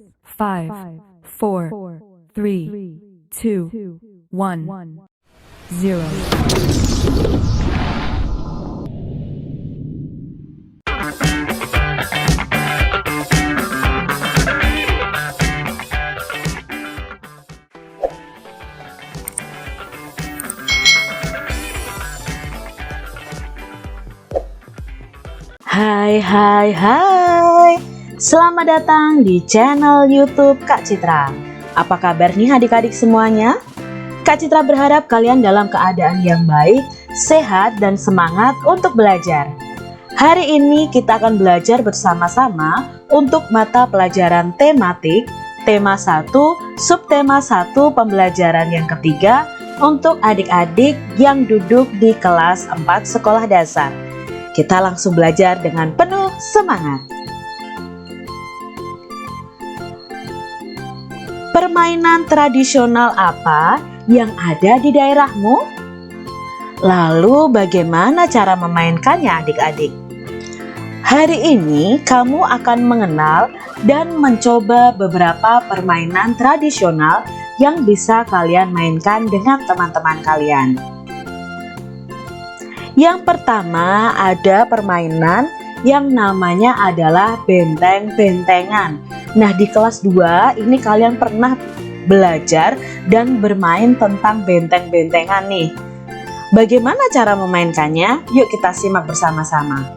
5, 4, 3, 2, 1, 0. Hai. Selamat datang di channel YouTube Kak Citra. Apa kabar nih adik-adik semuanya? Kak Citra berharap kalian dalam keadaan yang baik, sehat, dan semangat untuk belajar. Hari ini kita akan belajar bersama-sama untuk mata pelajaran tematik, tema 1, subtema 1 pembelajaran yang ketiga untuk adik-adik yang duduk di kelas 4 sekolah dasar. Kita langsung belajar dengan penuh semangat. Permainan tradisional apa yang ada di daerahmu? Lalu bagaimana cara memainkannya adik-adik? Hari ini kamu akan mengenal dan mencoba beberapa permainan tradisional yang bisa kalian mainkan dengan teman-teman kalian. Yang pertama ada permainan yang namanya adalah benteng-bentengan. Nah, di kelas 2 ini kalian pernah belajar dan bermain tentang benteng-bentengan nih. Bagaimana cara memainkannya? Yuk kita simak bersama-sama.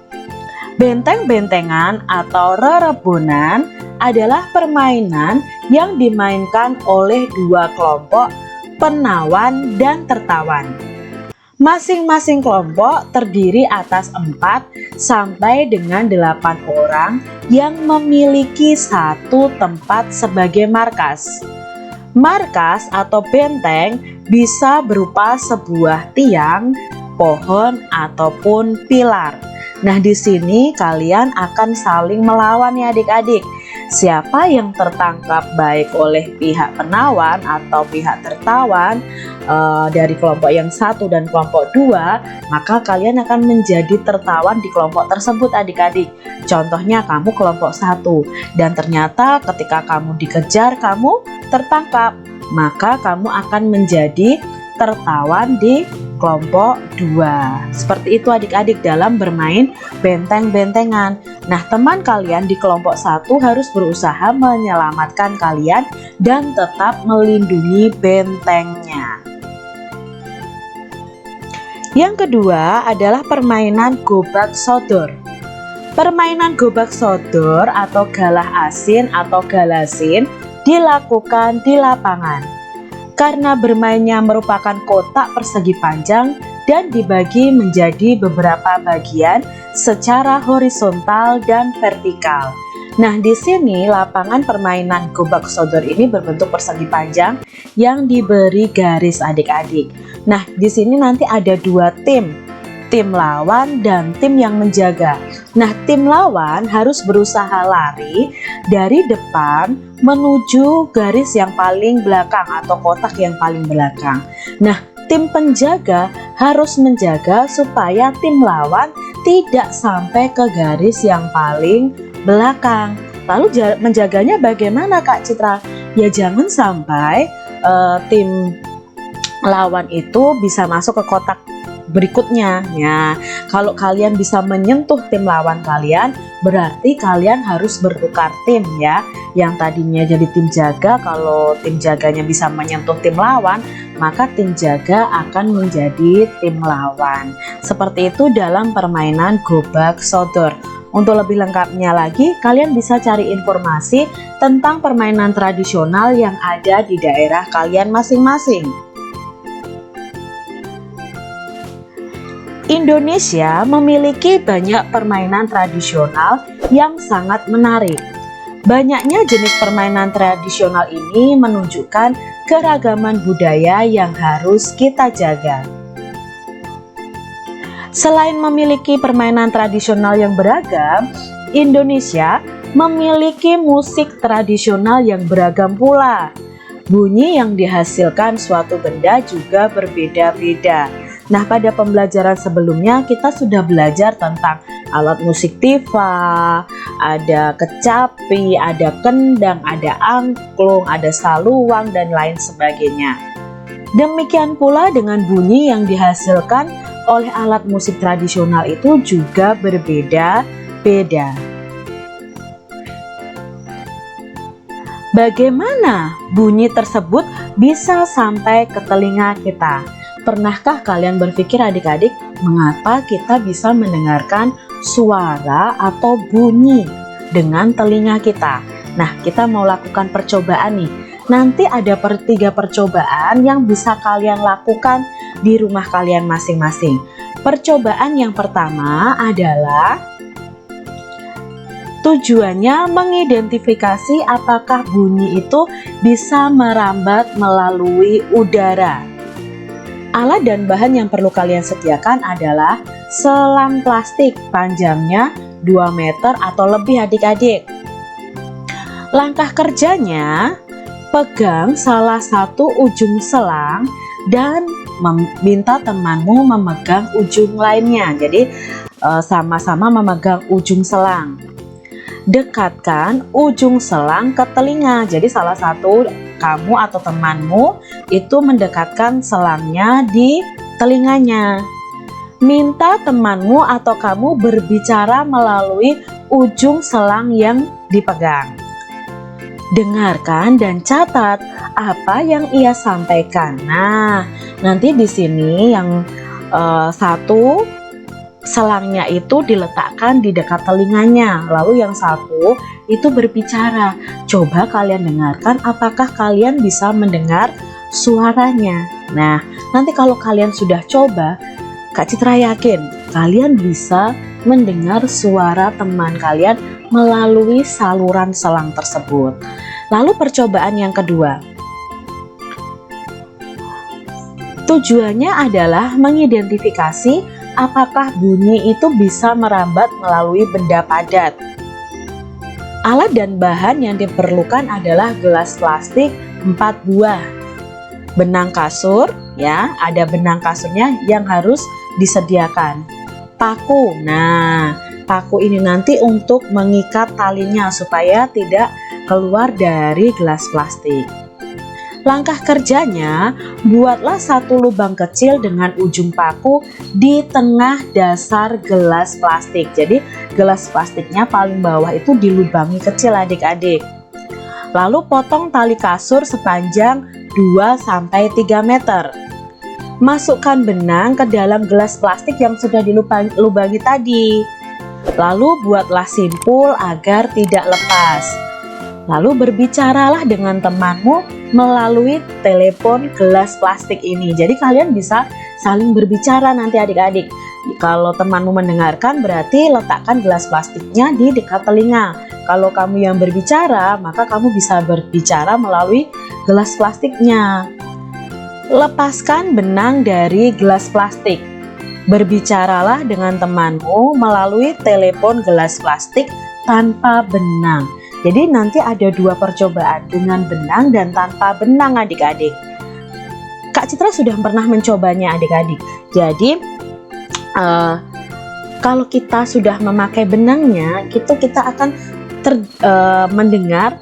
Benteng-bentengan atau rerebonan adalah permainan yang dimainkan oleh dua kelompok penawan dan tertawan. Masing-masing kelompok terdiri atas 4 sampai dengan 8 orang yang memiliki satu tempat sebagai markas. Markas atau benteng bisa berupa sebuah tiang, pohon, ataupun pilar. Nah, di sini kalian akan saling melawan ya adik-adik. Siapa yang tertangkap baik oleh pihak penawan atau pihak tertawan dari kelompok yang 1 dan kelompok 2, maka kalian akan menjadi tertawan di kelompok tersebut adik-adik. Contohnya kamu kelompok 1 dan ternyata ketika kamu dikejar kamu tertangkap, maka kamu akan menjadi tertawan di kelompok 2. Seperti itu adik-adik dalam bermain benteng-bentengan. Nah, teman kalian di kelompok 1 harus berusaha menyelamatkan kalian dan tetap melindungi bentengnya. Yang kedua adalah permainan gobak sodor. Permainan gobak sodor atau galah asin atau galasin dilakukan di lapangan. Karena bermainnya merupakan kotak persegi panjang dan dibagi menjadi beberapa bagian secara horizontal dan vertikal. Nah, di sini lapangan permainan gobak sodor ini berbentuk persegi panjang yang diberi garis adik-adik. Nah, di sini nanti ada 2 tim lawan dan tim yang menjaga. Nah, tim lawan harus berusaha lari dari depan menuju garis yang paling belakang atau kotak yang paling belakang. Nah, tim penjaga harus menjaga supaya tim lawan tidak sampai ke garis yang paling belakang. Lalu menjaganya bagaimana Kak Citra? Ya jangan sampai tim lawan itu bisa masuk ke kotak berikutnya. Ya, kalau kalian bisa menyentuh tim lawan kalian, berarti kalian harus bertukar tim ya. Yang tadinya jadi tim jaga, kalau tim jaganya bisa menyentuh tim lawan, maka tim jaga akan menjadi tim lawan. Seperti itu dalam permainan gobak sodor. Untuk lebih lengkapnya lagi, kalian bisa cari informasi tentang permainan tradisional yang ada di daerah kalian masing-masing. Indonesia memiliki banyak permainan tradisional yang sangat menarik. Banyaknya jenis permainan tradisional ini menunjukkan keragaman budaya yang harus kita jaga. Selain memiliki permainan tradisional yang beragam, Indonesia memiliki musik tradisional yang beragam pula. Bunyi yang dihasilkan suatu benda juga berbeda-beda. Nah, pada pembelajaran sebelumnya kita sudah belajar tentang alat musik tifa, ada kecapi, ada kendang, ada angklung, ada saluang, dan lain sebagainya. Demikian pula dengan bunyi yang dihasilkan oleh alat musik tradisional itu juga berbeda-beda. Bagaimana bunyi tersebut bisa sampai ke telinga kita? Pernahkah kalian berpikir adik-adik, mengapa kita bisa mendengarkan suara atau bunyi dengan telinga kita? Nah, kita mau lakukan percobaan nih. Nanti ada 3 percobaan yang bisa kalian lakukan di rumah kalian masing-masing. Percobaan yang pertama adalah tujuannya mengidentifikasi apakah bunyi itu bisa merambat melalui udara. Alat dan bahan yang perlu kalian sediakan adalah selang plastik panjangnya 2 meter atau lebih adik-adik. Langkah kerjanya, pegang salah satu ujung selang dan meminta temanmu memegang ujung lainnya. Jadi sama-sama memegang ujung selang. Dekatkan ujung selang ke telinga. Jadi salah satu kamu atau temanmu itu mendekatkan selangnya di telinganya. Minta temanmu atau kamu berbicara melalui ujung selang yang dipegang. Dengarkan dan catat apa yang ia sampaikan. Nah, nanti di sini yang satu selangnya itu diletakkan di dekat telinganya, lalu yang satu itu berbicara. Coba kalian dengarkan apakah kalian bisa mendengar suaranya. Nah, nanti kalau kalian sudah coba, Kak Citra yakin kalian bisa mendengar suara teman kalian melalui saluran selang tersebut. Lalu percobaan yang kedua, tujuannya adalah mengidentifikasi apakah bunyi itu bisa merambat melalui benda padat. Alat dan bahan yang diperlukan adalah gelas plastik 4 buah, benang kasur, ya, ada benang kasurnya yang harus disediakan. Paku, nah, paku ini nanti untuk mengikat talinya supaya tidak keluar dari gelas plastik. Langkah kerjanya, buatlah satu lubang kecil dengan ujung paku di tengah dasar gelas plastik. Jadi gelas plastiknya paling bawah itu dilubangi kecil adik-adik. Lalu potong tali kasur sepanjang 2-3 meter. Masukkan benang ke dalam gelas plastik yang sudah dilubangi tadi. Lalu buatlah simpul agar tidak lepas. Lalu berbicaralah dengan temanmu melalui telepon gelas plastik ini. Jadi kalian bisa saling berbicara nanti adik-adik. Kalau temanmu mendengarkan berarti letakkan gelas plastiknya di dekat telinga. Kalau kamu yang berbicara, maka kamu bisa berbicara melalui gelas plastiknya. Lepaskan benang dari gelas plastik. Berbicaralah dengan temanmu melalui telepon gelas plastik tanpa benang. Jadi nanti ada 2 percobaan, dengan benang dan tanpa benang adik-adik. Kak Citra sudah pernah mencobanya adik-adik. Jadi kalau kita sudah memakai benangnya, kita akan mendengar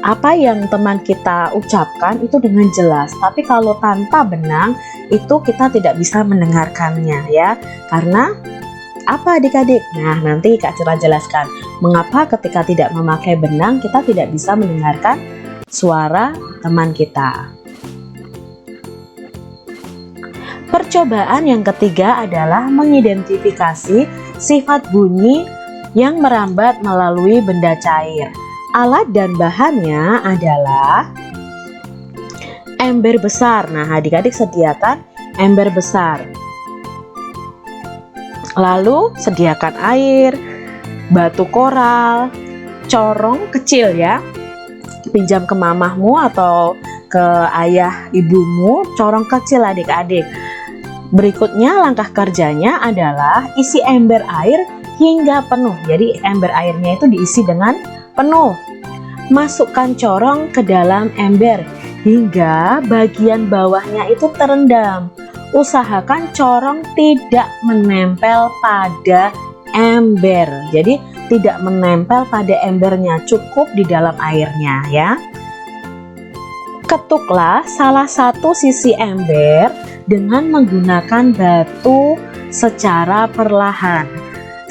apa yang teman kita ucapkan itu dengan jelas. Tapi kalau tanpa benang itu kita tidak bisa mendengarkannya, ya. Karena apa adik-adik? Nah, nanti Kak Citra jelaskan mengapa ketika tidak memakai benang kita tidak bisa mendengarkan suara teman kita. Percobaan yang ketiga adalah mengidentifikasi sifat bunyi yang merambat melalui benda cair. Alat dan bahannya adalah ember besar. Nah, adik-adik sediakan ember besar. Lalu sediakan air, batu koral, corong kecil ya. Pinjam ke mamahmu atau ke ayah ibumu corong kecil adik-adik. Berikutnya langkah kerjanya adalah isi ember air hingga penuh. Jadi ember airnya itu diisi dengan penuh. Masukkan corong ke dalam ember hingga bagian bawahnya itu terendam. usahakan corong tidak menempel pada ember. Jadi tidak menempel pada embernya, cukup di dalam airnya ya. Ketuklah salah satu sisi ember dengan menggunakan batu secara perlahan.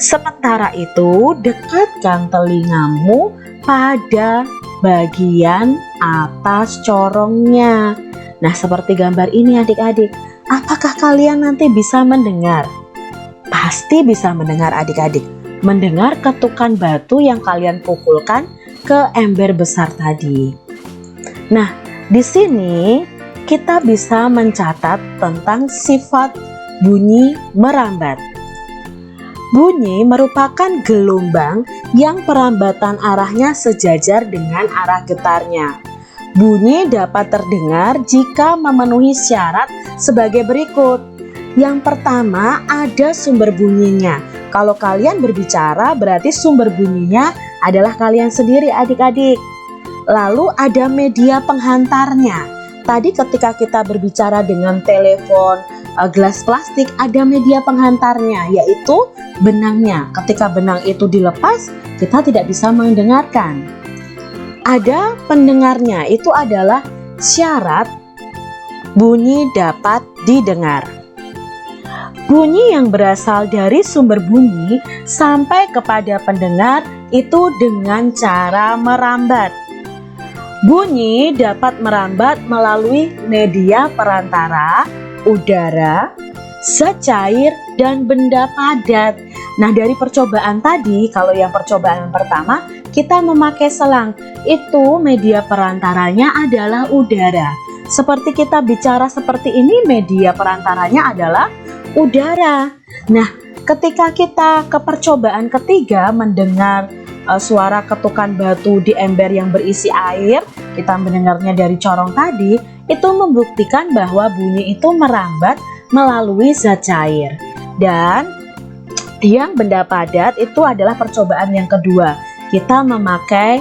Sementara itu, dekatkan telingamu pada bagian atas corongnya. Nah, seperti gambar ini adik-adik. Apakah kalian nanti bisa mendengar? Pasti bisa mendengar adik-adik. Mendengar ketukan batu yang kalian pukulkan ke ember besar tadi. Nah, di sini kita bisa mencatat tentang sifat bunyi merambat. Bunyi merupakan gelombang yang perambatan arahnya sejajar dengan arah getarnya. Bunyi dapat terdengar jika memenuhi syarat sebagai berikut. Yang pertama, ada sumber bunyinya. Kalau kalian berbicara, berarti sumber bunyinya adalah kalian sendiri adik-adik. Lalu ada media penghantarnya. Tadi ketika kita berbicara dengan telepon, gelas plastik, ada media penghantarnya, yaitu benangnya. Ketika benang itu dilepas, kita tidak bisa mendengarkan. Ada pendengarnya, itu adalah syarat bunyi dapat didengar. Bunyi yang berasal dari sumber bunyi sampai kepada pendengar itu dengan cara merambat. Bunyi dapat merambat melalui media perantara, udara, zat cair, dan benda padat. Nah, dari percobaan tadi, kalau yang percobaan pertama, kita memakai selang. Itu media perantaranya adalah udara. Seperti kita bicara seperti ini, media perantaranya adalah udara. Nah, ketika kita ke percobaan ketiga mendengar suara ketukan batu di ember yang berisi air, kita mendengarnya dari corong tadi, itu membuktikan bahwa bunyi itu merambat melalui zat cair. Dan yang benda padat itu adalah percobaan yang kedua. Kita memakai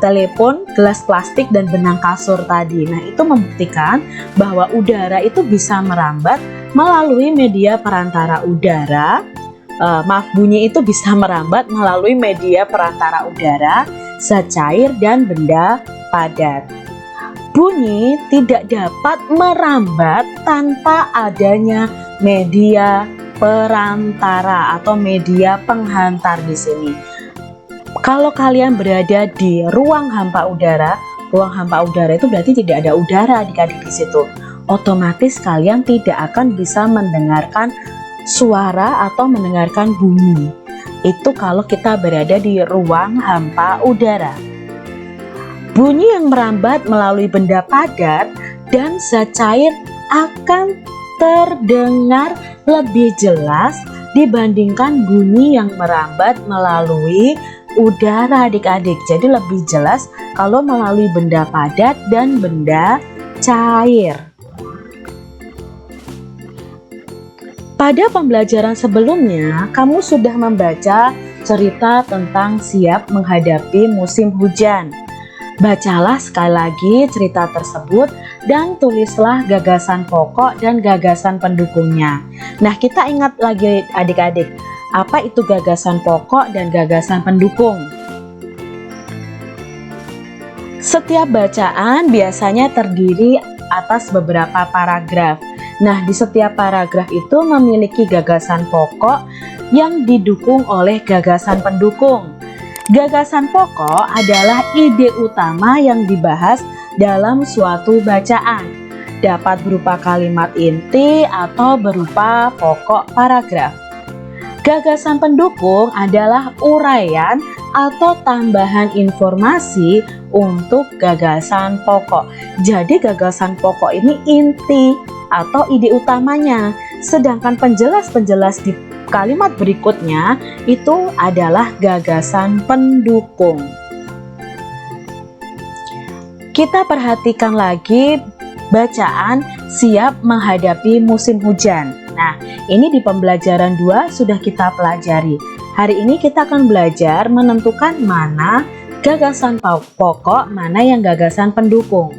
telepon, gelas plastik, dan benang kasur tadi. Nah, itu membuktikan bahwa udara itu bisa merambat melalui media perantara udara. Bunyi itu bisa merambat melalui media perantara udara, zat cair, dan benda padat. Bunyi tidak dapat merambat tanpa adanya media perantara atau media penghantar di sini. Kalau kalian berada di ruang hampa udara itu berarti tidak ada udara adik-adik di situ. Otomatis kalian tidak akan bisa mendengarkan suara atau mendengarkan bunyi. Itu kalau kita berada di ruang hampa udara. Bunyi yang merambat melalui benda padat dan zat cair akan terdengar lebih jelas dibandingkan bunyi yang merambat melalui udara adik-adik. Jadi lebih jelas kalau melalui benda padat dan benda cair. Pada pembelajaran sebelumnya, kamu sudah membaca cerita tentang siap menghadapi musim hujan. Bacalah sekali lagi cerita tersebut dan tulislah gagasan pokok dan gagasan pendukungnya. Nah, kita ingat lagi adik-adik, apa itu gagasan pokok dan gagasan pendukung? Setiap bacaan biasanya terdiri atas beberapa paragraf. Nah, di setiap paragraf itu memiliki gagasan pokok yang didukung oleh gagasan pendukung. Gagasan pokok adalah ide utama yang dibahas dalam suatu bacaan. Dapat berupa kalimat inti atau berupa pokok paragraf. Gagasan pendukung adalah uraian atau tambahan informasi untuk gagasan pokok. Jadi gagasan pokok ini inti atau ide utamanya, sedangkan penjelas-penjelas di kalimat berikutnya itu adalah gagasan pendukung. Kita perhatikan lagi bacaan siap menghadapi musim hujan. Nah, ini di pembelajaran 2 sudah kita pelajari. Hari ini kita akan belajar menentukan mana gagasan pokok, mana yang gagasan pendukung.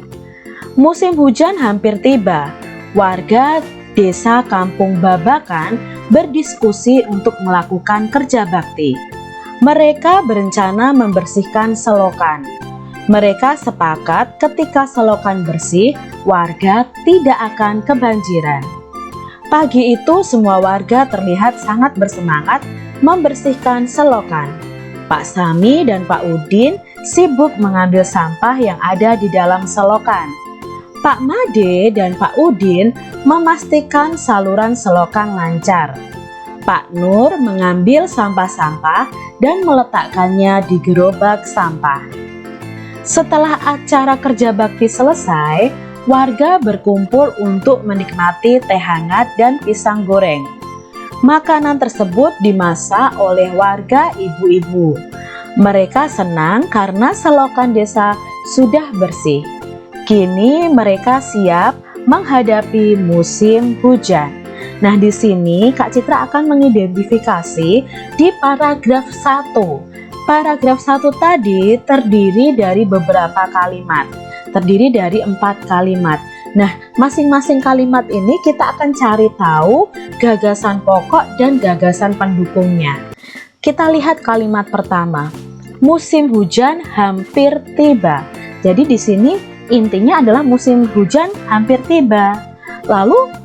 Musim hujan hampir tiba. Warga Desa Kampung Babakan berdiskusi untuk melakukan kerja bakti. Mereka berencana membersihkan selokan. Mereka sepakat ketika selokan bersih, warga tidak akan kebanjiran. Pagi itu semua warga terlihat sangat bersemangat membersihkan selokan. Pak Sami dan Pak Udin sibuk mengambil sampah yang ada di dalam selokan. Pak Made dan Pak Udin memastikan saluran selokan lancar. Pak Nur mengambil sampah-sampah dan meletakkannya di gerobak sampah. Setelah acara kerja bakti selesai, warga berkumpul untuk menikmati teh hangat dan pisang goreng. Makanan tersebut dimasak oleh warga ibu-ibu. Mereka senang karena selokan desa sudah bersih. Kini mereka siap menghadapi musim hujan. Nah, di sini Kak Citra akan mengidentifikasi di paragraf 1. Paragraf 1 tadi terdiri dari beberapa kalimat. Terdiri dari 4 kalimat. Nah, masing-masing kalimat ini kita akan cari tahu gagasan pokok dan gagasan pendukungnya. Kita lihat kalimat pertama. Musim hujan hampir tiba. Jadi di sini intinya adalah musim hujan hampir tiba. Lalu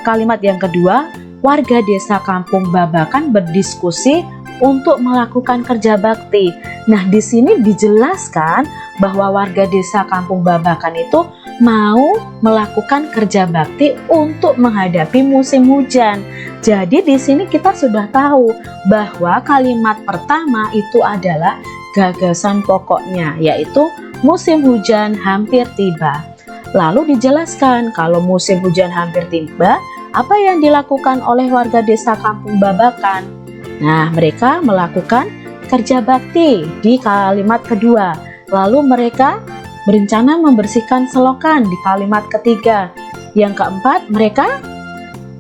kalimat yang kedua, warga desa Kampung Babakan berdiskusi untuk melakukan kerja bakti. Nah, di sini dijelaskan bahwa warga desa Kampung Babakan itu mau melakukan kerja bakti untuk menghadapi musim hujan. Jadi di sini kita sudah tahu bahwa kalimat pertama itu adalah gagasan pokoknya, yaitu musim hujan hampir tiba. Lalu dijelaskan kalau musim hujan hampir tiba, apa yang dilakukan oleh warga desa Kampung Babakan? Nah, mereka melakukan kerja bakti di kalimat kedua. Lalu mereka berencana membersihkan selokan di kalimat ketiga. Yang keempat, mereka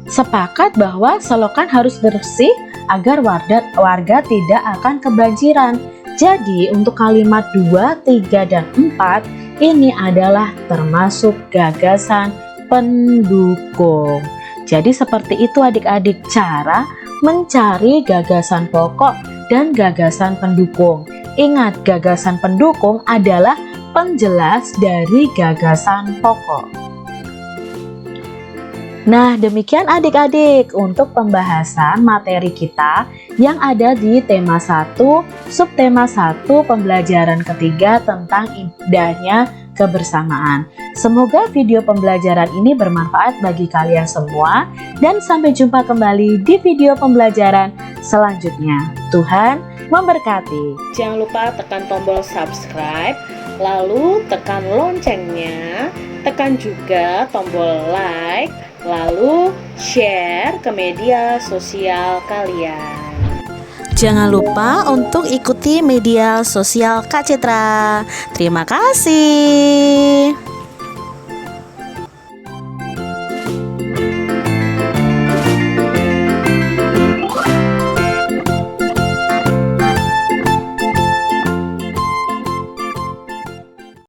sepakat bahwa selokan harus bersih agar warga tidak akan kebanjiran. Jadi untuk kalimat 2, 3, dan 4 ini adalah termasuk gagasan pendukung. Jadi seperti itu adik-adik cara mencari gagasan pokok dan gagasan pendukung. Ingat, gagasan pendukung adalah penjelas dari gagasan pokok. Nah, demikian adik-adik untuk pembahasan materi kita yang ada di tema 1, subtema 1 pembelajaran ketiga tentang indahnya kebersamaan. Semoga video pembelajaran ini bermanfaat bagi kalian semua dan sampai jumpa kembali di video pembelajaran selanjutnya. Tuhan memberkati. Jangan lupa tekan tombol subscribe, lalu tekan loncengnya, tekan juga tombol like, lalu share ke media sosial kalian. Jangan lupa untuk ikuti media sosial Kak Citra. Terima kasih.